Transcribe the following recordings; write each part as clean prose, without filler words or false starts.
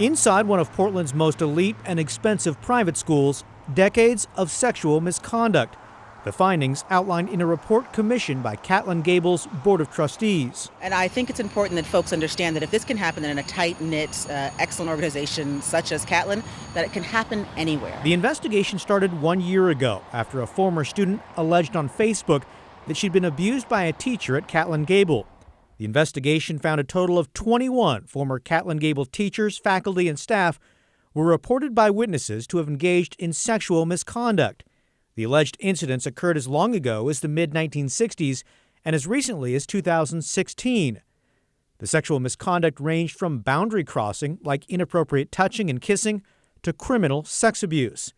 Inside one of Portland's most elite and expensive private schools, decades of sexual misconduct. The findings outlined in a report commissioned by Catlin Gabel's Board of Trustees. And I think it's important that folks understand that if this can happen in a tight-knit, excellent organization such as Catlin, that it can happen anywhere. The investigation started 1 year ago after a former student alleged on Facebook that she'd been abused by a teacher at Catlin Gabel. The investigation found a total of 21 former Catlin Gabel teachers, faculty, and staff were reported by witnesses to have engaged in sexual misconduct. The alleged incidents occurred as long ago as the mid-1960s and as recently as 2016. The sexual misconduct ranged from boundary crossing, like inappropriate touching and kissing, to criminal sex abuse.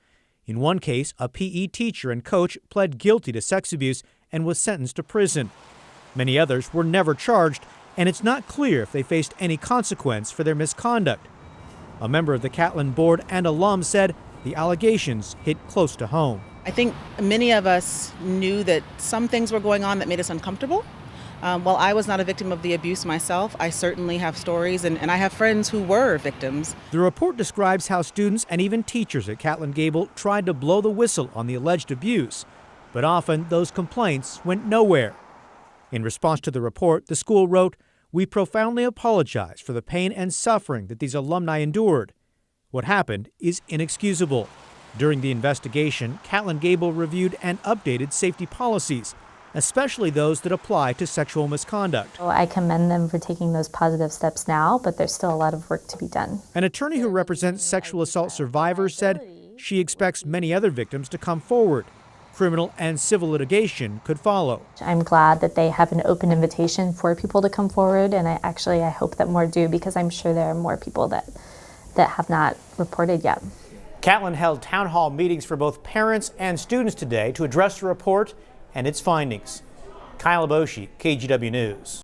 In one case, a PE teacher and coach pled guilty to sex abuse and was sentenced to prison. Many others were never charged, and it's not clear if they faced any consequence for their misconduct. A member of the Catlin board and alum said the allegations hit close to home. I think many of us knew that some things were going on that made us uncomfortable. While I was not a victim of the abuse myself, I certainly have stories, and I have friends who were victims. The report describes how students and even teachers at Catlin Gabel tried to blow the whistle on the alleged abuse, but often those complaints went nowhere. In response to the report, the school wrote, "We profoundly apologize for the pain and suffering that these alumni endured. What happened is inexcusable." During the investigation, Catlin Gabel reviewed and updated safety policies, especially those that apply to sexual misconduct. I commend them for taking those positive steps now, but there's still a lot of work to be done. An attorney who represents sexual assault survivors said she expects many other victims to come forward. Criminal and civil litigation could follow. I'm glad that they have an open invitation for people to come forward, and I hope that more do, because I'm sure there are more people that have not reported yet. Catlin held town hall meetings for both parents and students today to address the report and its findings. Kyle Aboshi, KGW News.